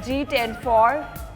G104,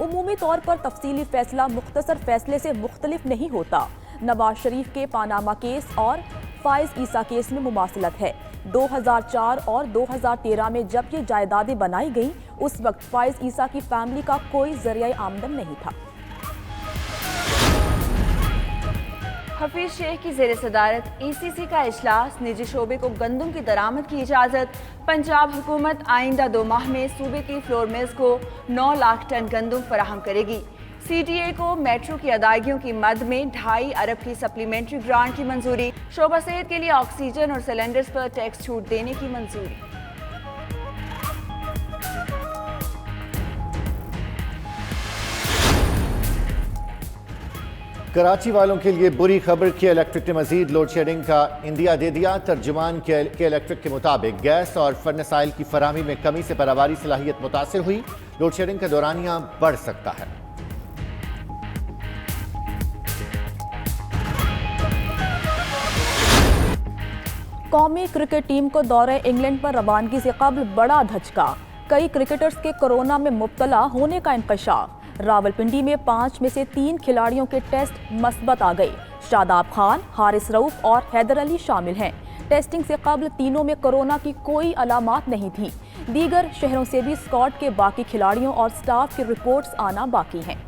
عمومی طور پر تفصیلی فیصلہ مختصر فیصلے سے مختلف نہیں ہوتا۔ نواز شریف کے پاناما کیس اور فائز عیسیٰ کیس میں مماثلت ہے۔ 2004 اور 2013 میں جب یہ جائیدادیں بنائی گئیں اس وقت فائز عیسیٰ کی فیملی کا کوئی ذریعہ آمدن نہیں تھا۔ حفیظ شیخ کی زیر صدارت ای سی سی کا اجلاس، نجی شعبے کو گندم کی درآمد کی اجازت۔ پنجاب حکومت آئندہ 2 ماہ میں صوبے کی فلور ملز کو 9 لاکھ ٹن گندم فراہم کرے گی۔ سی ڈی اے کو میٹرو کی ادائیگیوں کی مد میں 2.5 ارب کی سپلیمنٹری گرانٹ کی منظوری۔ شعبہ صحت کے لیے آکسیجن اور سلنڈرز پر ٹیکس چھوٹ دینے کی منظوری۔ کراچی والوں کے لیے بری خبر کہ الیکٹرک نے مزید لوڈ شیڈنگ کا اندیا دے دیا۔ ترجمان کے الیکٹرک کے مطابق گیس اور فرنس آئل کی فراہمی میں کمی سے پیداواری صلاحیت متاثر ہوئی۔ لوڈ شیڈنگ کا دورانیہ بڑھ سکتا ہے۔ قومی کرکٹ ٹیم کو دورہ انگلینڈ پر روانگی سے قبل بڑا دھچکا، کئی کرکٹرز کے کورونا میں مبتلا ہونے کا انکشاف۔ راولپنڈی میں 5 میں سے 3 کھلاڑیوں کے ٹیسٹ مثبت آ گئے۔ شاداب خان، حارث رؤف اور حیدر علی شامل ہیں۔ ٹیسٹنگ سے قبل تینوں میں کورونا کی کوئی علامات نہیں تھیں۔ دیگر شہروں سے بھی اسکواڈ کے باقی کھلاڑیوں اور سٹاف کی رپورٹس آنا باقی ہیں۔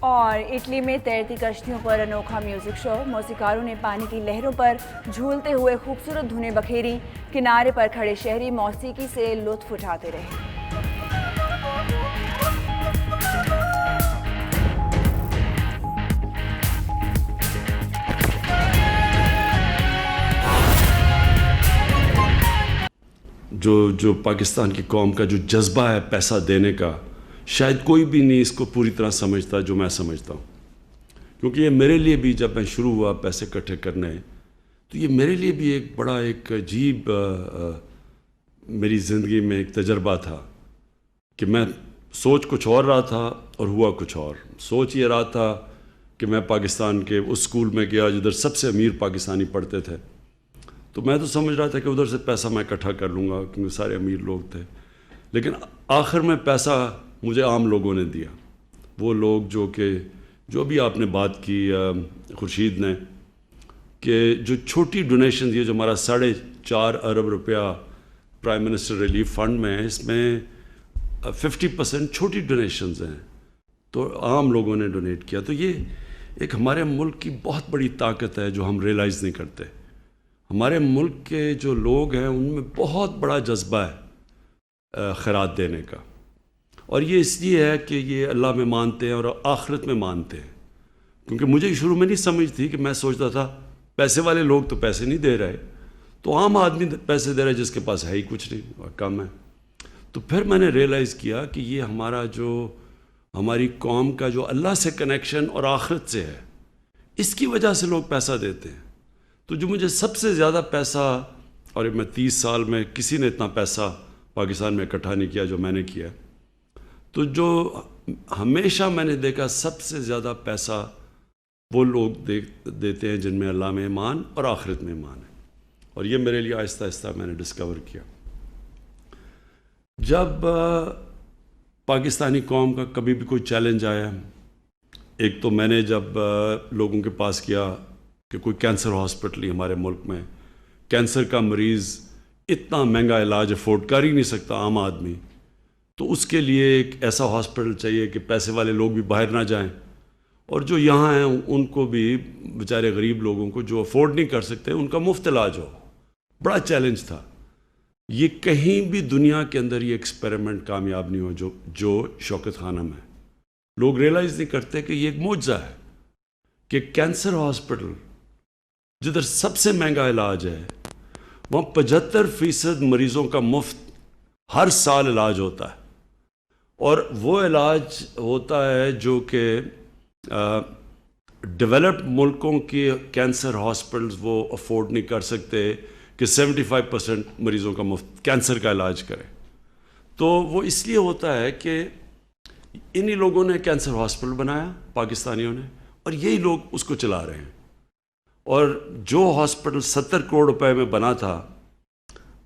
اور اٹلی میں تیرتی کشتیوں پر انوکھا میوزک شو، موسیقاروں نے پانی کی لہروں پر جھولتے ہوئے خوبصورت دھنیں بکھیری۔ کنارے پر کھڑے شہری موسیقی سے لطف اٹھاتے رہے۔ جو پاکستان کی قوم کا جو جذبہ ہے پیسہ دینے کا، شاید کوئی بھی نہیں اس کو پوری طرح سمجھتا جو میں سمجھتا ہوں، کیونکہ یہ میرے لیے بھی جب میں شروع ہوا پیسے اکٹھے کرنے تو یہ میرے لیے بھی ایک بڑا ایک عجیب میری زندگی میں ایک تجربہ تھا کہ میں سوچ کچھ اور رہا تھا اور ہوا کچھ اور۔ سوچ یہ رہا تھا کہ میں پاکستان کے اس اسکول میں گیا جدھر سب سے امیر پاکستانی پڑھتے تھے، تو میں تو سمجھ رہا تھا کہ ادھر سے پیسہ میں اکٹھا کر لوں گا کیونکہ سارے امیر لوگ تھے، لیکن آخر میں پیسہ مجھے عام لوگوں نے دیا۔ وہ لوگ جو بھی آپ نے بات کی خورشید نے، کہ جو چھوٹی ڈونیشن یہ جو ہمارا 4.5 ارب روپیہ پرائم منسٹر ریلیف فنڈ میں ہے، اس میں 50% چھوٹی ڈونیشنز ہیں، تو عام لوگوں نے ڈونیٹ کیا۔ تو یہ ایک ہمارے ملک کی بہت بڑی طاقت ہے جو ہم ریئلائز نہیں کرتے۔ ہمارے ملک کے جو لوگ ہیں ان میں بہت بڑا جذبہ ہے خیرات دینے کا، اور یہ اس لیے ہے کہ یہ اللہ میں مانتے ہیں اور آخرت میں مانتے ہیں۔ کیونکہ مجھے شروع میں نہیں سمجھ تھی، کہ میں سوچتا تھا پیسے والے لوگ تو پیسے نہیں دے رہے، تو عام آدمی پیسے دے رہا ہے جس کے پاس ہے ہی کچھ نہیں اور کم ہے۔ تو پھر میں نے ریئلائز کیا کہ یہ ہماری قوم کا جو اللہ سے کنیکشن اور آخرت سے ہے، اس کی وجہ سے لوگ پیسہ دیتے ہیں۔ تو جو مجھے سب سے زیادہ پیسہ، اور میں 30 سال میں کسی نے اتنا پیسہ پاکستان میں اکٹھا نہیں کیا جو میں نے کیا، تو جو ہمیشہ میں نے دیکھا سب سے زیادہ پیسہ وہ لوگ دیتے ہیں جن میں اللہ میں ایمان اور آخرت میں ایمان ہے، اور یہ میرے لیے آہستہ آہستہ میں نے ڈسکور کیا۔ جب پاکستانی قوم کا کبھی بھی کوئی چیلنج آیا، ایک تو میں نے جب لوگوں کے پاس گیا کہ کوئی کینسر ہاسپٹل ہی ہمارے ملک میں، کینسر کا مریض اتنا مہنگا علاج افورڈ کر ہی نہیں سکتا عام آدمی، تو اس کے لیے ایک ایسا ہاسپٹل چاہیے کہ پیسے والے لوگ بھی باہر نہ جائیں، اور جو یہاں ہیں ان کو بھی، بیچارے غریب لوگوں کو جو افورڈ نہیں کر سکتے، ان کا مفت علاج ہو۔ بڑا چیلنج تھا۔ یہ کہیں بھی دنیا کے اندر یہ ایکسپیریمنٹ کامیاب نہیں ہو جو شوکت خانم ہے۔ لوگ ریئلائز نہیں کرتے کہ یہ ایک معجزہ ہے کہ کینسر ہاسپٹل جدھر سب سے مہنگا علاج ہے، وہاں 75% مریضوں کا مفت ہر سال علاج ہوتا ہے، اور وہ علاج ہوتا ہے جو کہ ڈیولپڈ ملکوں کے کینسر ہاسپٹلز وہ افورڈ نہیں کر سکتے کہ 75% مریضوں کا مفت کینسر کا علاج کریں۔ تو وہ اس لیے ہوتا ہے کہ انہی لوگوں نے کینسر ہاسپٹل بنایا، پاکستانیوں نے، اور یہی لوگ اس کو چلا رہے ہیں۔ اور جو ہاسپٹل 70 کروڑ روپے میں بنا تھا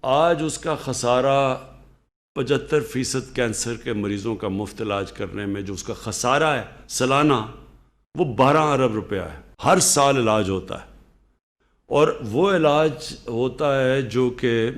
آج اس کا خسارہ 75% کینسر کے مریضوں کا مفت علاج کرنے میں جو اس کا خسارہ ہے سالانہ وہ 12 ارب روپیہ ہے. ہر سال علاج ہوتا ہے اور وہ علاج ہوتا ہے جو کہ